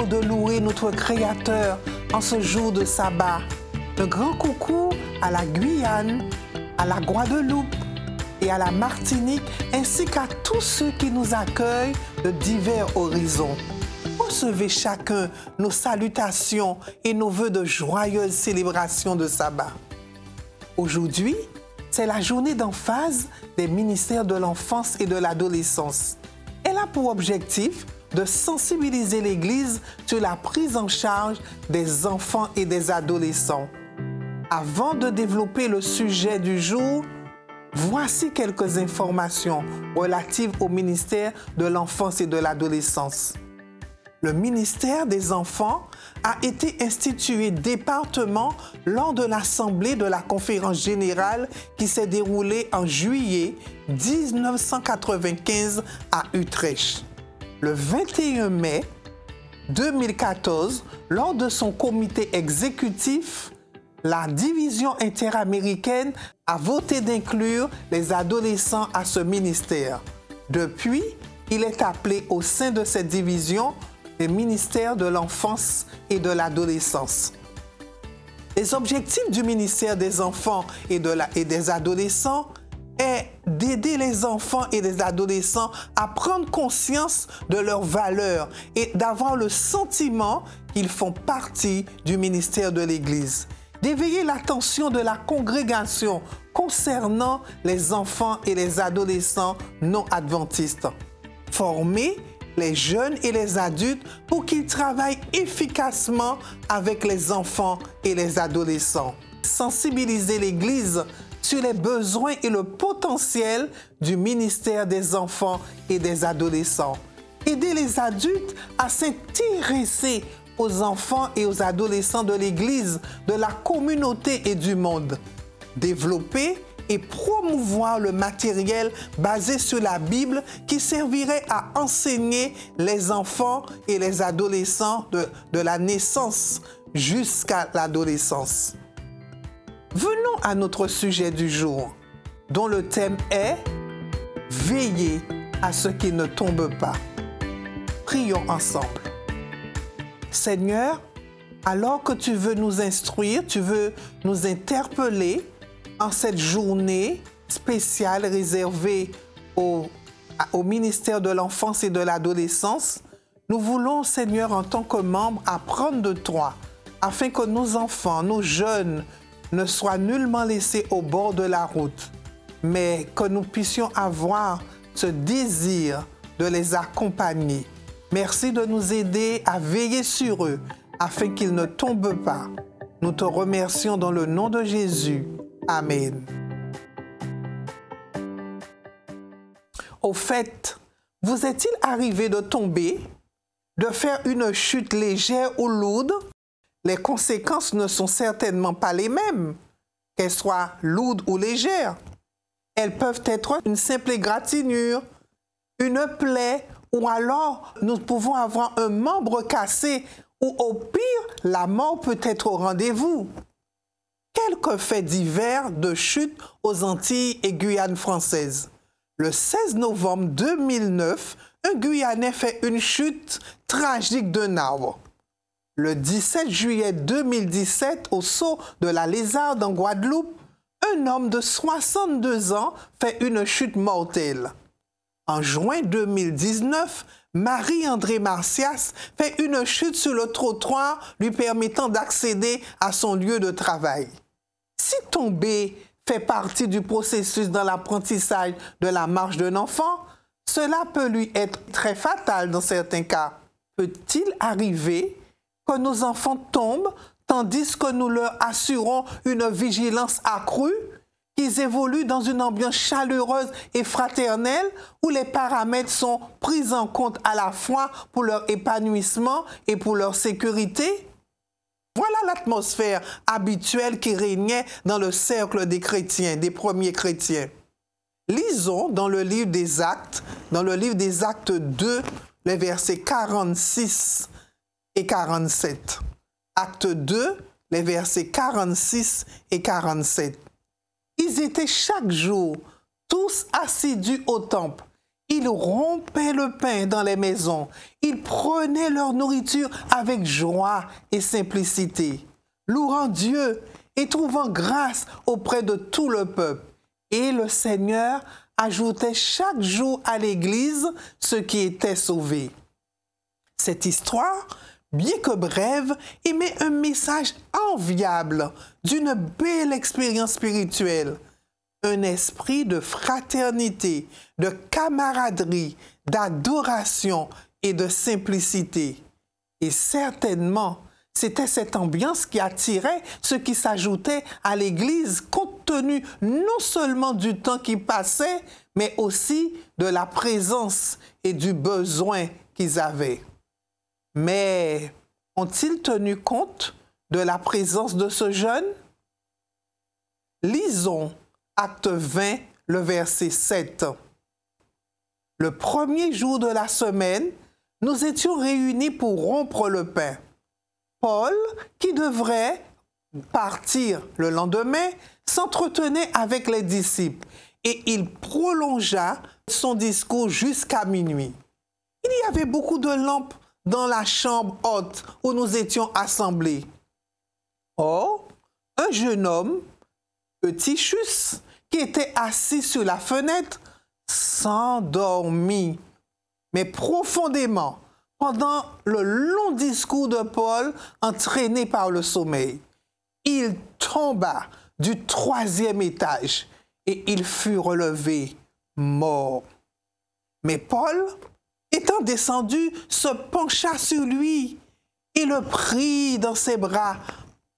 beau de louer notre Créateur en ce jour de sabbat. Un grand coucou à la Guyane, à la Guadeloupe et à la Martinique, ainsi qu'à tous ceux qui nous accueillent de divers horizons. Recevez chacun nos salutations et nos vœux de joyeuses célébrations de sabbat. Aujourd'hui, c'est la journée d'emphase des ministères de l'enfance et de l'adolescence. Elle a pour objectif de sensibiliser l'Église sur la prise en charge des enfants et des adolescents. Avant de développer le sujet du jour, voici quelques informations relatives au ministère de l'enfance et de l'adolescence. Le ministère des enfants a été institué département lors de l'Assemblée de la Conférence générale qui s'est déroulée en juillet 1995 à Utrecht. Le 21 mai 2014, lors de son comité exécutif, la division interaméricaine a voté d'inclure les adolescents à ce ministère. Depuis, il est appelé au sein de cette division le ministère de l'enfance et de l'adolescence. Les objectifs du ministère des enfants et des adolescents est d'aider les enfants et les adolescents à prendre conscience de leurs valeurs et d'avoir le sentiment qu'ils font partie du ministère de l'Église. D'éveiller l'attention de la congrégation concernant les enfants et les adolescents non adventistes. Former les jeunes et les adultes pour qu'ils travaillent efficacement avec les enfants et les adolescents. Sensibiliser l'Église sur les besoins et le potentiel du ministère des enfants et des adolescents. Aider les adultes à s'intéresser aux enfants et aux adolescents de l'Église, de la communauté et du monde. Développer et promouvoir le matériel basé sur la Bible qui servirait à enseigner les enfants et les adolescents de la naissance jusqu'à l'adolescence. Venons à notre sujet du jour, dont le thème est « Veiller à ce qui ne tombe pas ». Prions ensemble. Seigneur, alors que tu veux nous instruire, tu veux nous interpeller en cette journée spéciale réservée au ministère de l'enfance et de l'adolescence, nous voulons, Seigneur, en tant que membres, apprendre de toi, afin que nos enfants, nos jeunes, ne soient nullement laissés au bord de la route, mais que nous puissions avoir ce désir de les accompagner. Merci de nous aider à veiller sur eux, afin qu'ils ne tombent pas. Nous te remercions dans le nom de Jésus. Amen. Au fait, vous est-il arrivé de tomber, de faire une chute légère ou lourde? Les conséquences ne sont certainement pas les mêmes, qu'elles soient lourdes ou légères. Elles peuvent être une simple égratignure, une plaie, ou alors nous pouvons avoir un membre cassé, ou au pire, la mort peut être au rendez-vous. Quelques faits divers de chute aux Antilles et Guyane française. Le 16 novembre 2009, un Guyanais fait une chute tragique d'un arbre. Le 17 juillet 2017, au saut de la Lézarde en Guadeloupe, un homme de 62 ans fait une chute mortelle. En juin 2019, Marie-André Marcias fait une chute sur le trottoir lui permettant d'accéder à son lieu de travail. Si tomber fait partie du processus dans l'apprentissage de la marche d'un enfant, cela peut lui être très fatal dans certains cas. Peut-il arriver que nos enfants tombent tandis que nous leur assurons une vigilance accrue, qu'ils évoluent dans une ambiance chaleureuse et fraternelle où les paramètres sont pris en compte à la fois pour leur épanouissement et pour leur sécurité? Voilà l'atmosphère habituelle qui régnait dans le cercle des chrétiens, des premiers chrétiens. Lisons dans le livre des Actes, 2, les versets 46 et 47. Acte 2, les versets 46 et 47. Ils étaient chaque jour tous assidus au temple. Ils rompaient le pain dans les maisons. Ils prenaient leur nourriture avec joie et simplicité, louant Dieu et trouvant grâce auprès de tout le peuple. Et le Seigneur ajoutait chaque jour à l'Église ceux qui étaient sauvés. Cette histoire, bien que brève, émet un message enviable d'une belle expérience spirituelle. Un esprit de fraternité, de camaraderie, d'adoration et de simplicité. Et certainement, c'était cette ambiance qui attirait ceux qui s'ajoutaient à l'Église, compte tenu non seulement du temps qui passait, mais aussi de la présence et du besoin qu'ils avaient. Mais ont-ils tenu compte de la présence de ce jeune? Lisons Acte 20, le verset 7. Le premier jour de la semaine, nous étions réunis pour rompre le pain. Paul, qui devrait partir le lendemain, s'entretenait avec les disciples et il prolongea son discours jusqu'à minuit. Il y avait beaucoup de lampes dans la chambre haute où nous étions assemblés. Or, un jeune homme, Eutychus, qui était assis sur la fenêtre, s'endormit, mais profondément, pendant le long discours de Paul, entraîné par le sommeil. Il tomba du 3e étage et il fut relevé mort. Mais Paul, étant descendu, se pencha sur lui et le prit dans ses bras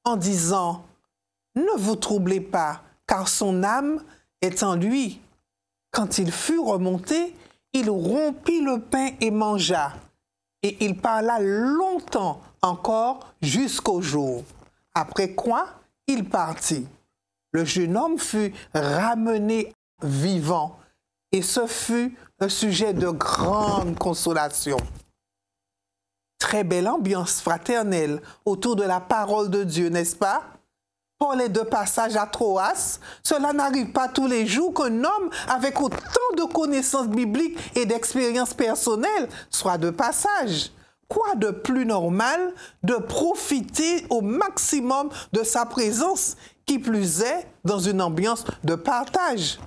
en disant « Ne vous troublez pas, car son âme est en lui. » Quand il fut remonté, il rompit le pain et mangea. Et il parla longtemps encore jusqu'au jour. Après quoi, il partit. Le jeune homme fut ramené vivant et ce fut un sujet de grande consolation. Très belle ambiance fraternelle autour de la parole de Dieu, n'est-ce pas? Pour les 2 passages à Troas, cela n'arrive pas tous les jours qu'un homme avec autant de connaissances bibliques et d'expériences personnelles soit de passage. Quoi de plus normal de profiter au maximum de sa présence, qui plus est dans une ambiance de partage.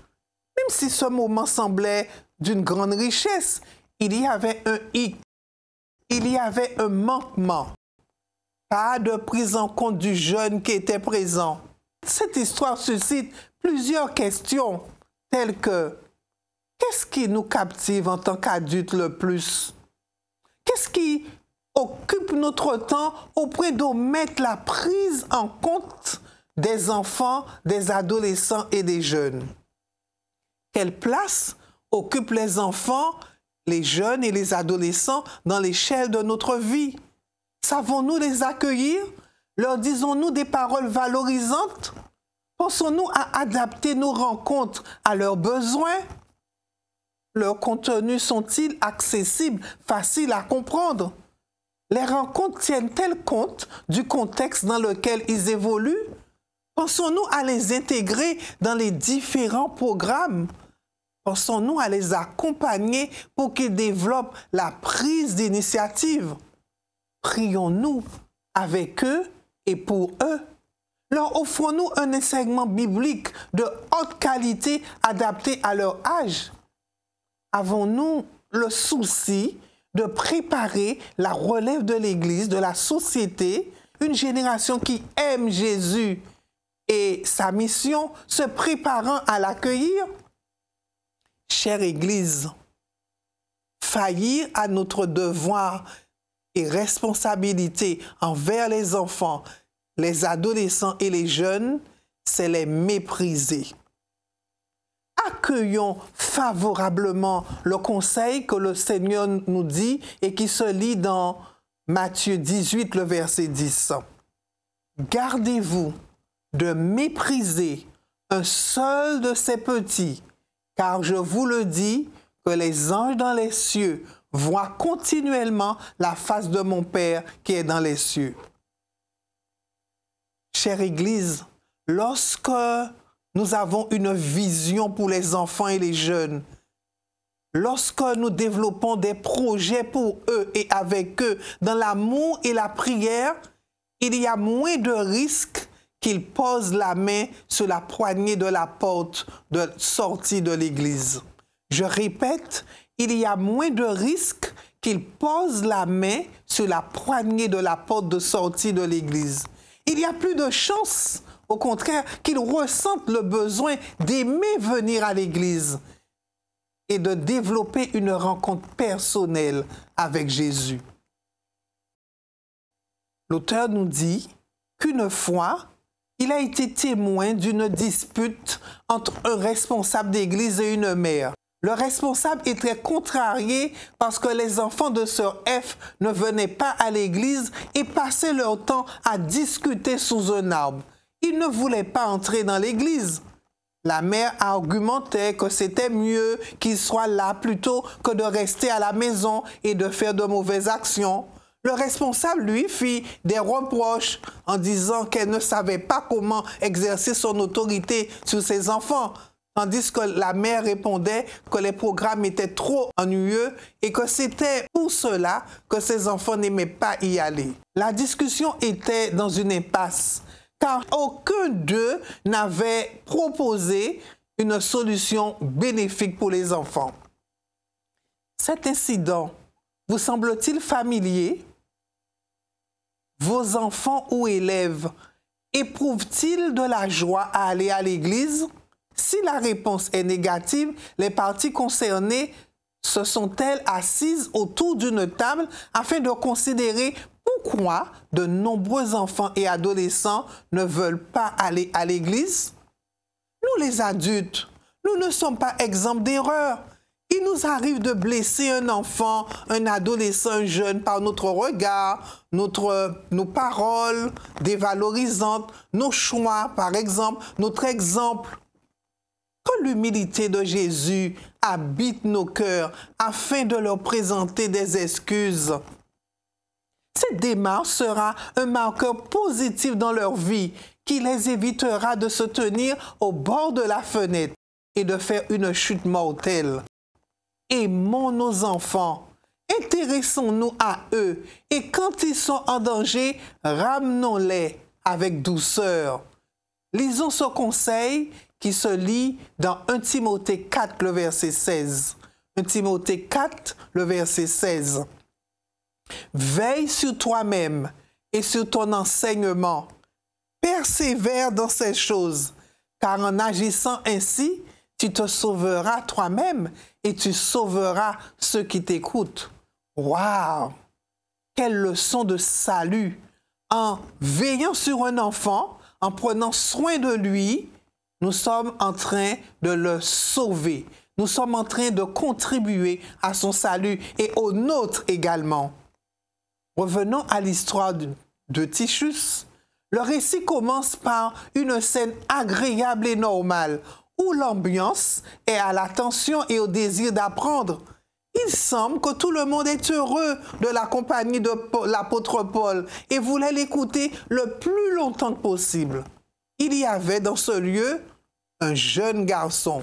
Même si ce moment semblait d'une grande richesse, il y avait un hic, il y avait un manquement. Pas de prise en compte du jeune qui était présent. Cette histoire suscite plusieurs questions, telles que qu'est-ce qui nous captive en tant qu'adultes le plus? Qu'est-ce qui occupe notre temps au point d'omettre la prise en compte des enfants, des adolescents et des jeunes? Quelle place occupent les enfants, les jeunes et les adolescents dans l'échelle de notre vie? Savons-nous les accueillir? Leur disons-nous des paroles valorisantes? Pensons-nous à adapter nos rencontres à leurs besoins? Leurs contenus sont-ils accessibles, faciles à comprendre? Les rencontres tiennent-elles compte du contexte dans lequel ils évoluent? Pensons-nous à les intégrer dans les différents programmes? Pensons-nous à les accompagner pour qu'ils développent la prise d'initiative? Prions-nous avec eux et pour eux? Leur offrons-nous un enseignement biblique de haute qualité adapté à leur âge? Avons-nous le souci de préparer la relève de l'Église, de la société, une génération qui aime Jésus et sa mission, se préparant à l'accueillir? Chère Église, faillir à notre devoir et responsabilité envers les enfants, les adolescents et les jeunes, c'est les mépriser. Accueillons favorablement le conseil que le Seigneur nous dit et qui se lit dans Matthieu 18, le verset 10. Gardez-vous de mépriser un seul de ces petits, car je vous le dis que les anges dans les cieux voient continuellement la face de mon Père qui est dans les cieux. Chère Église, lorsque nous avons une vision pour les enfants et les jeunes, lorsque nous développons des projets pour eux et avec eux, dans l'amour et la prière, il y a moins de risques qu'ils posent la main sur la poignée de la porte de sortie de l'église. Je répète, il y a moins de risques qu'ils posent la main sur la poignée de la porte de sortie de l'église. Il y a plus de chances, au contraire, qu'ils ressentent le besoin d'aimer venir à l'église et de développer une rencontre personnelle avec Jésus. L'auteur nous dit qu'une fois, il a été témoin d'une dispute entre un responsable d'église et une mère. Le responsable était contrarié parce que les enfants de sœur F ne venaient pas à l'église et passaient leur temps à discuter sous un arbre. Ils ne voulaient pas entrer dans l'église. La mère argumentait que c'était mieux qu'ils soient là plutôt que de rester à la maison et de faire de mauvaises actions. Le responsable lui fit des reproches en disant qu'elle ne savait pas comment exercer son autorité sur ses enfants, tandis que la mère répondait que les programmes étaient trop ennuyeux et que c'était pour cela que ses enfants n'aimaient pas y aller. La discussion était dans une impasse, car aucun d'eux n'avait proposé une solution bénéfique pour les enfants. Cet incident vous semble-t-il familier? Vos enfants ou élèves éprouvent-ils de la joie à aller à l'église? Si la réponse est négative, les parties concernées se sont-elles assises autour d'une table afin de considérer pourquoi de nombreux enfants et adolescents ne veulent pas aller à l'église? Nous, les adultes, nous ne sommes pas exempts d'erreurs. Il nous arrive de blesser un enfant, un adolescent, un jeune par notre regard, nos paroles dévalorisantes, nos choix, par exemple, notre exemple. Que l'humilité de Jésus habite nos cœurs afin de leur présenter des excuses. Cette démarche sera un marqueur positif dans leur vie qui les évitera de se tenir au bord de la fenêtre et de faire une chute mortelle. Aimons nos enfants, intéressons-nous à eux et quand ils sont en danger, ramenons-les avec douceur. Lisons ce conseil qui se lit dans 1 Timothée 4, le verset 16. 1 Timothée 4, le verset 16. Veille sur toi-même et sur ton enseignement. Persévère dans ces choses, car en agissant ainsi, tu te sauveras toi-même et tu sauveras ceux qui t'écoutent. Waouh! Quelle leçon de salut! En veillant sur un enfant, en prenant soin de lui, nous sommes en train de le sauver. Nous sommes en train de contribuer à son salut et au nôtre également. Revenons à l'histoire de Tichus. Le récit commence par une scène agréable et normale où l'ambiance est à l'attention et au désir d'apprendre. Il semble que tout le monde est heureux de la compagnie de l'apôtre Paul et voulait l'écouter le plus longtemps que possible. Il y avait dans ce lieu un jeune garçon,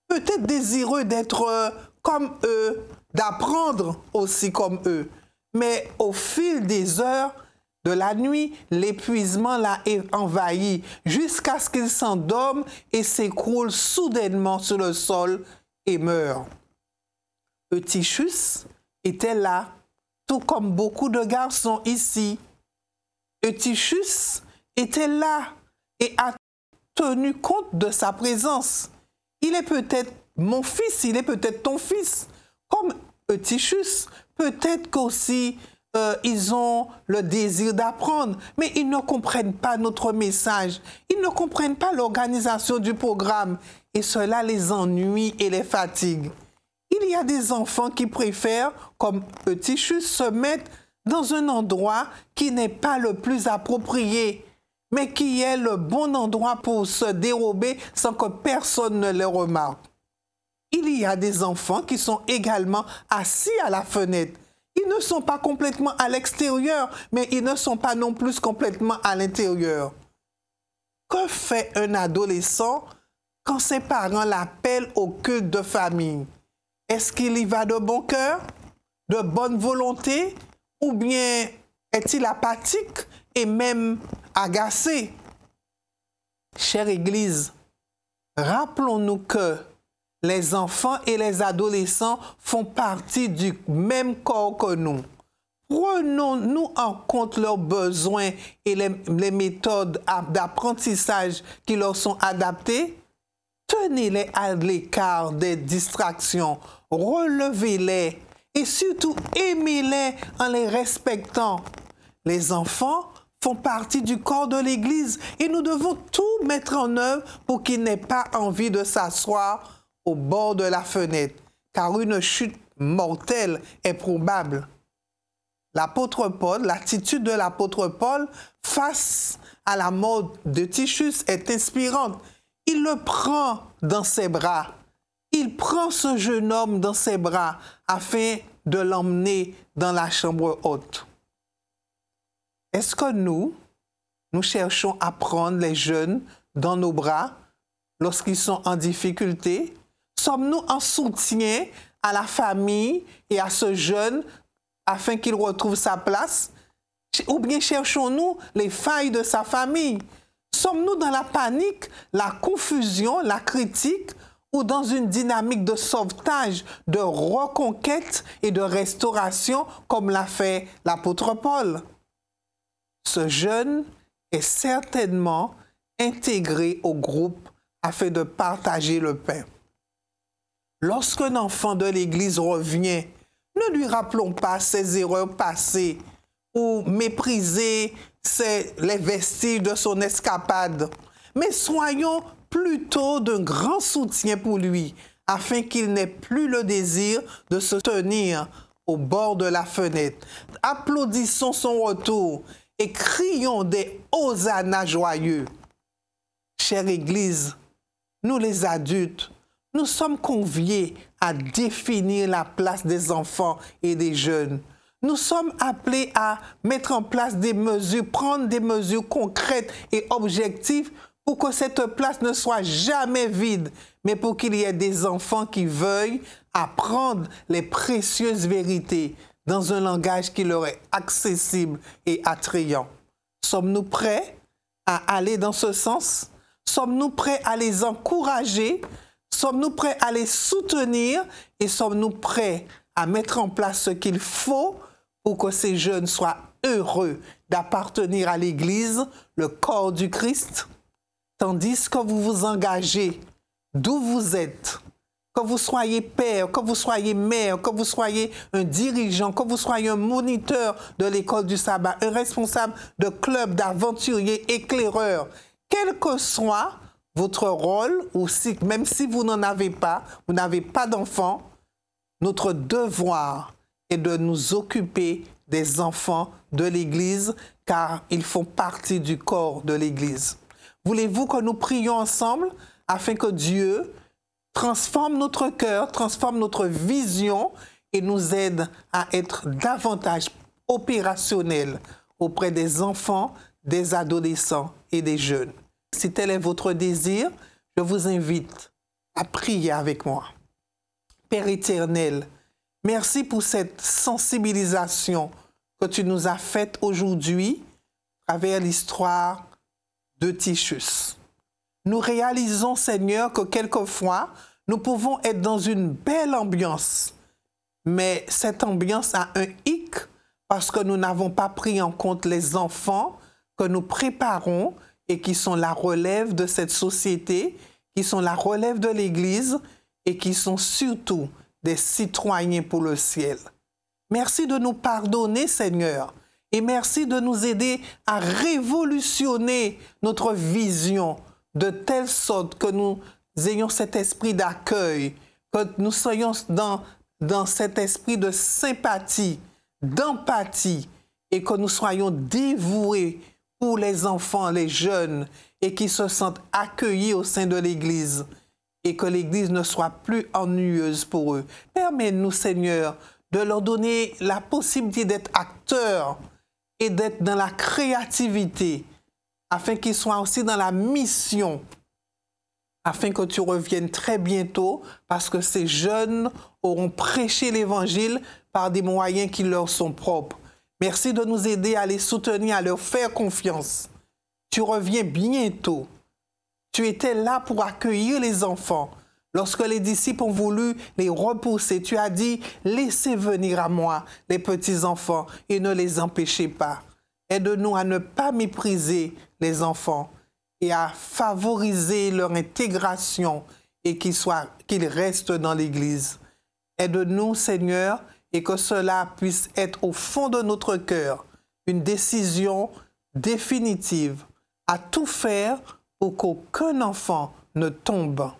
peut-être désireux d'être comme eux, d'apprendre aussi comme eux. Mais au fil des heures de la nuit, l'épuisement l'a envahi jusqu'à ce qu'il s'endorme et s'écroule soudainement sur le sol et meurt. Eutychus était là, tout comme beaucoup de garçons ici. Eutychus était là et a tenu compte de sa présence. Il est peut-être mon fils, il est peut-être ton fils. Comme Eutychus, peut-être qu'aussi ils ont le désir d'apprendre, mais ils ne comprennent pas notre message. Ils ne comprennent pas l'organisation du programme et cela les ennuie et les fatigue. Il y a des enfants qui préfèrent, comme Eutychus, se mettre dans un endroit qui n'est pas le plus approprié, mais qui est le bon endroit pour se dérober sans que personne ne les remarque. Il y a des enfants qui sont également assis à la fenêtre. Ils ne sont pas complètement à l'extérieur, mais ils ne sont pas non plus complètement à l'intérieur. Que fait un adolescent quand ses parents l'appellent au culte de famille? Est-ce qu'il y va de bon cœur, de bonne volonté, ou bien est-il apathique et même agacé? Chère Église, rappelons-nous que les enfants et les adolescents font partie du même corps que nous. Prenons-nous en compte leurs besoins et les méthodes d'apprentissage qui leur sont adaptées. Tenez-les à l'écart des distractions, relevez-les et surtout aimez-les en les respectant. Les enfants font partie du corps de l'Église et nous devons tout mettre en œuvre pour qu'ils n'aient pas envie de s'asseoir au bord de la fenêtre, car une chute mortelle est probable. L'apôtre Paul, l'attitude de l'apôtre Paul face à la mort de Tychus est inspirante. Il le prend dans ses bras. Il prend ce jeune homme dans ses bras afin de l'emmener dans la chambre haute. Est-ce que nous cherchons à prendre les jeunes dans nos bras lorsqu'ils sont en difficulté? Sommes-nous en soutien à la famille et à ce jeune afin qu'il retrouve sa place? Ou bien cherchons-nous les failles de sa famille? Sommes-nous dans la panique, la confusion, la critique ou dans une dynamique de sauvetage, de reconquête et de restauration comme l'a fait l'apôtre Paul? Ce jeune est certainement intégré au groupe afin de partager le pain. Lorsqu'un enfant de l'Église revient, ne lui rappelons pas ses erreurs passées ou mépriser les vestiges de son escapade, mais soyons plutôt d'un grand soutien pour lui, afin qu'il n'ait plus le désir de se tenir au bord de la fenêtre. Applaudissons son retour et crions des hosannas joyeux. Chère Église, nous les adultes, nous sommes conviés à définir la place des enfants et des jeunes. Nous sommes appelés à mettre en place des mesures, prendre des mesures concrètes et objectives pour que cette place ne soit jamais vide, mais pour qu'il y ait des enfants qui veuillent apprendre les précieuses vérités dans un langage qui leur est accessible et attrayant. Sommes-nous prêts à aller dans ce sens? Sommes-nous prêts à les encourager? Sommes-nous prêts à les soutenir? Et sommes-nous prêts à mettre en place ce qu'il faut pour que ces jeunes soient heureux d'appartenir à l'Église, le corps du Christ? Tandis que vous vous engagez d'où vous êtes, que vous soyez père, que vous soyez mère, que vous soyez un dirigeant, que vous soyez un moniteur de l'école du sabbat, un responsable de club, d'aventurier, éclaireur, quel que soit votre rôle, ou même si vous n'en avez pas, vous n'avez pas d'enfants, notre devoir est de nous occuper des enfants de l'Église, car ils font partie du corps de l'Église. Voulez-vous que nous prions ensemble afin que Dieu transforme notre cœur, transforme notre vision et nous aide à être davantage opérationnels auprès des enfants, des adolescents et des jeunes? Si tel est votre désir, je vous invite à prier avec moi. Père éternel, merci pour cette sensibilisation que tu nous as faite aujourd'hui à travers l'histoire de Tychus. Nous réalisons, Seigneur, que quelquefois, nous pouvons être dans une belle ambiance, mais cette ambiance a un hic parce que nous n'avons pas pris en compte les enfants que nous préparons et qui sont la relève de cette société, qui sont la relève de l'Église et qui sont surtout des citoyens pour le ciel. Merci de nous pardonner, Seigneur, et merci de nous aider à révolutionner notre vision de telle sorte que nous ayons cet esprit d'accueil, que nous soyons dans cet esprit de sympathie, d'empathie, et que nous soyons dévoués pour les enfants, les jeunes, et qui se sentent accueillis au sein de l'Église, et que l'Église ne soit plus ennuyeuse pour eux. Permets-nous, Seigneur, de leur donner la possibilité d'être acteurs et d'être dans la créativité, afin qu'ils soient aussi dans la mission afin que tu reviennes très bientôt, parce que ces jeunes auront prêché l'Évangile par des moyens qui leur sont propres. Merci de nous aider à les soutenir, à leur faire confiance. Tu reviens bientôt. Tu étais là pour accueillir les enfants. Lorsque les disciples ont voulu les repousser, tu as dit, laissez venir à moi les petits-enfants et ne les empêchez pas. Aide-nous à ne pas mépriser les enfants et à favoriser leur intégration et qu'ils restent dans l'Église. Aide-nous, Seigneur, et que cela puisse être au fond de notre cœur une décision définitive à tout faire pour qu'aucun enfant ne tombe.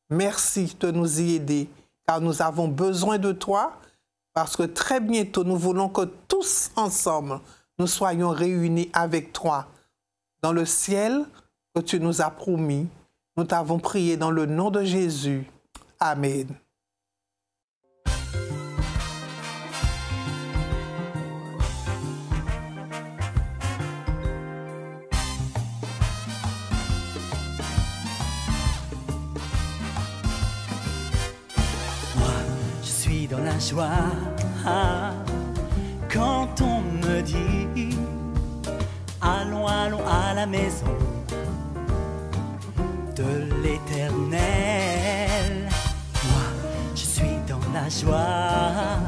Merci de nous y aider, car nous avons besoin de toi, parce que très bientôt, nous voulons que tous ensemble, nous soyons réunis avec toi dans le ciel que tu nous as promis. Nous t'avons prié dans le nom de Jésus. Amen. Dans la joie, quand on me dit allons, allons à la maison de l'Éternel. Moi, je suis dans la joie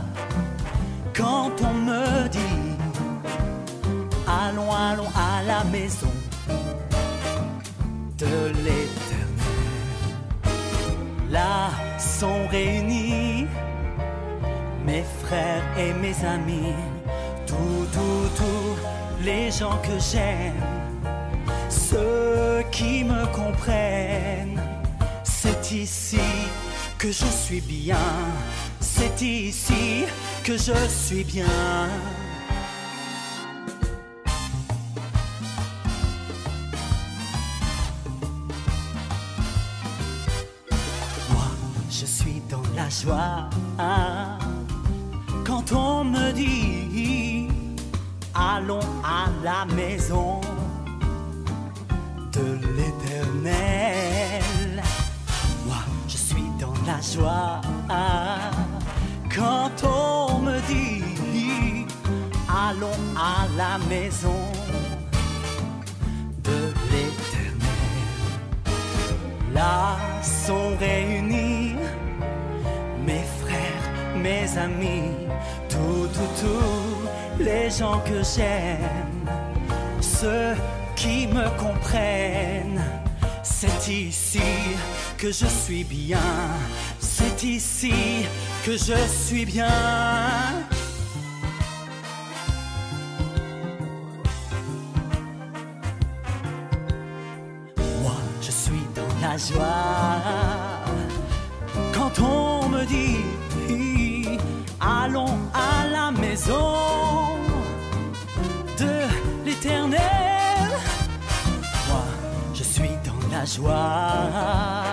quand on me dit allons, allons à la maison de l'Éternel. Là sont réunis mes frères et mes amis, tous les gens que j'aime, ceux qui me comprennent. C'est ici que je suis bien, c'est ici que je suis bien. Moi, je suis dans la joie quand on me dit allons à la maison de l'Éternel. Moi, je suis dans la joie quand on me dit allons à la maison de l'Éternel. Là sont réunis mes frères, mes amis, tous les gens que j'aime, ceux qui me comprennent. C'est ici que je suis bien, c'est ici que je suis bien. Moi, je suis dans la joie quand on me dit allons à la maison de l'Éternel. Moi, je suis dans la joie